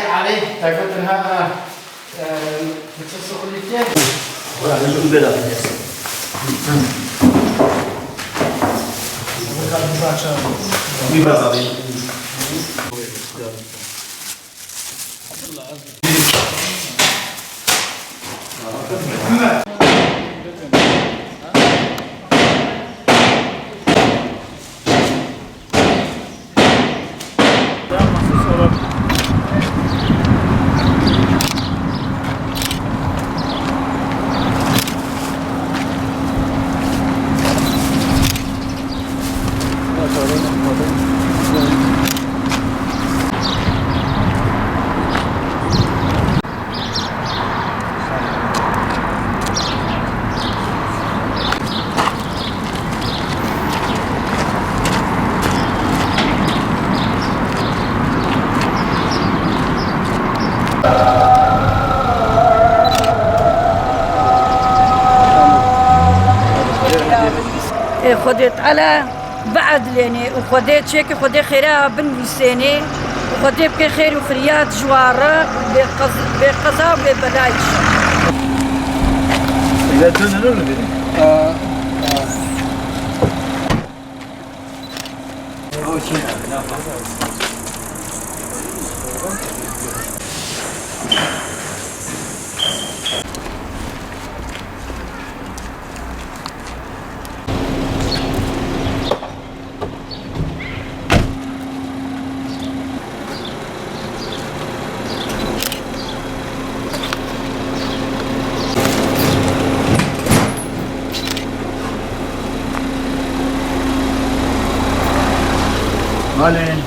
عليه تاكلها بتصل لك ولا نشوف بلا خدت على بعد لاني وخدت شيك خدت خيرها بالنساني وخدت بخير وفريات جوارة بقضاء وببلايش. إذا تنزلوا له بيني. Malin.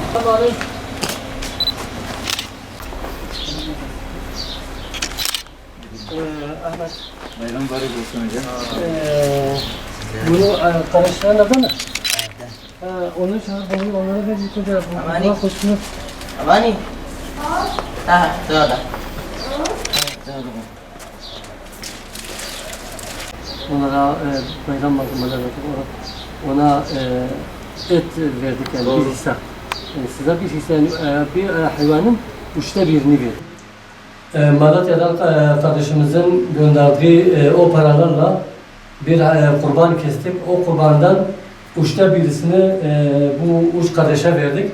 Ahmet. Bayram mübarek olsun hocam. Bunu karıştıran mı? Onu çağırdım, onlara da bir koca yapalım. Amani. Hoşçakalın. Amani. Ha, da. Onlara bayram malzemeleri verdik. Ona et verdik yani bir hisse. Yani size bir hisse, bir hayvanın 1/3'ünü verdik. Malatya'dan kardeşimizin gönderdiği o paralarla bir kurban kestik. O kurbandan 1/3'ünü bu üç kardeşe verdik.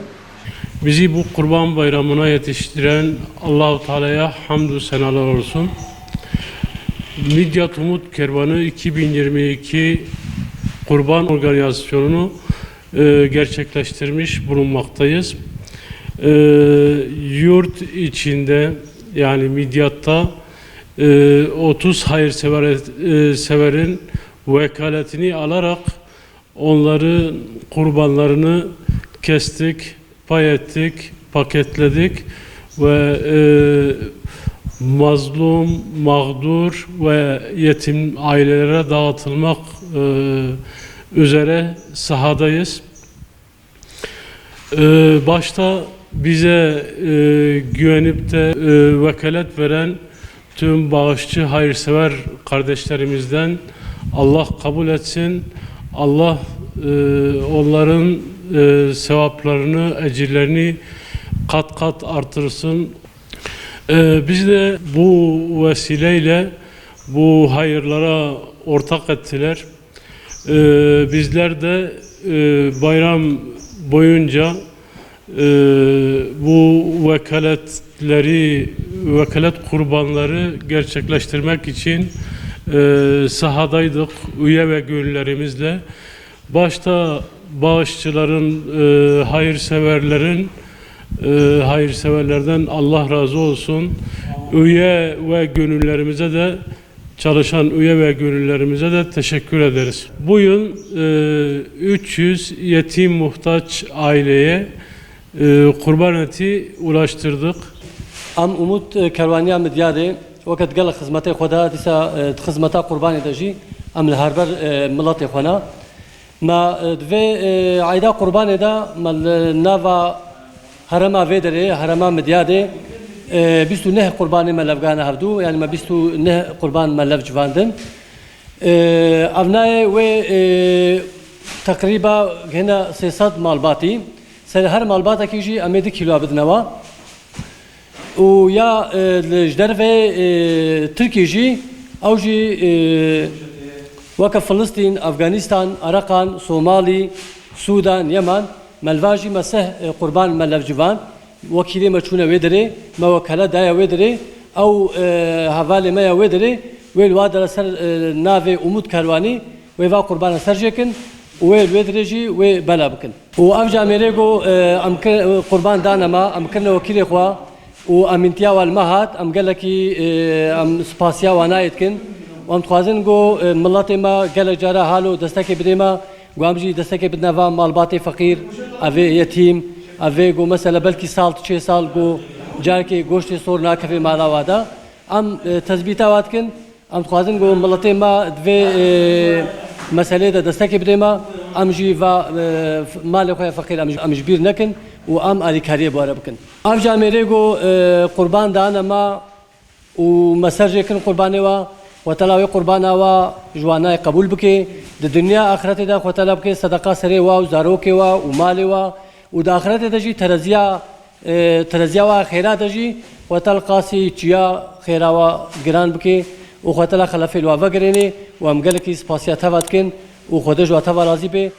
Bizi bu Kurban Bayramı'na yetiştiren Allah-u Teala'ya hamdü senalar olsun. Midyat Umut Kervanı 2022 Kurban Organizasyonunu gerçekleştirmiş bulunmaktayız. Yurt içinde yani Midyat'ta 30 hayırseverin vekaletini alarak onların kurbanlarını kestik, pay ettik, paketledik ve mazlum, mağdur ve yetim ailelere dağıtılmak üzere sahadayız. Başta bize güvenip de vekalet veren tüm bağışçı, hayırsever kardeşlerimizden Allah kabul etsin. Allah onların sevaplarını, ecirlerini kat kat artırsın. Biz de bu vesileyle bu hayırlara ortak ettiler. Bizler de bayram boyunca bu vekaletleri vekalet kurbanları gerçekleştirmek için sahadaydık üye ve gönüllerimizle. Başta bağışçıların, hayırseverlerden Allah razı olsun. Üye ve gönüllerimize de çalışan üye ve gönüllerimize de teşekkür ederiz. Bu yıl 300 yetim muhtaç aileye kurban eti ulaştırdık. ام امود کروانیا مدیاره وقت قال خدمت خدا دیسا خدمت قربانی دجی ام الهربر ملت خنا ما دوی عیدا قربانی دا مال نوا هرما ویدره هرما مدیاره بیستو نه قربانی ملفگان هفدو یعنی ما بیستو نه قربان ملف جواندن ابنای و تقریبا هنا 300 مالباتی سر هر مالباتا کیجی امید کیلو بدنوا ويا الجدرفة تركيجي أوجي وكا فلسطين أفغانستان عراقان صومالي سودان يمن ملواجي مسه قربان ملف جوان وكيلي مچونه ويدري ما وكاله دايا ويدري أو حوالي ما ويدري ويلوادر سر نافي أمود كارواني ويوا قربان سرجكن ويل ويدريجي وبلا بكن وأفجع ميريجو أمكن قربان دانا ما أمكن وكيلي خوا و امنتیا والمهات ام قال لك ام سپاسیا ونایتکن و ام خوازن گو ملت ما قال جارا حالو دستک بدیما گو امجی دستک بدنوا مالبات فقیر اوی یتیم اوی گو مثلا بلکی سال 6 سال گو جار کی گوشت سور ناکفی مالا وادا ام تثبیتا واتکن ام خوازن گو ملت ما دوی مسئله دستک بدیما امجی و مال خواه فقیر امج بیر نکن و ام آلیکاری باره بکن. افجا میرگو قربان دانا ما و مسرجه کن قربانی و تلاوی قربانا و جوانای قبول بکی د دنیا آخرت دا خو طلب کې صدقه سره و زاروکه و مال و د آخرت د جی ترزیا و خیرات جی و تل قاسی چیا خیرا و گران بکی و خو تل خلف الوا وګرنی و امګل کې سپاسیا ثبت کین و خودش و ثبت راضی به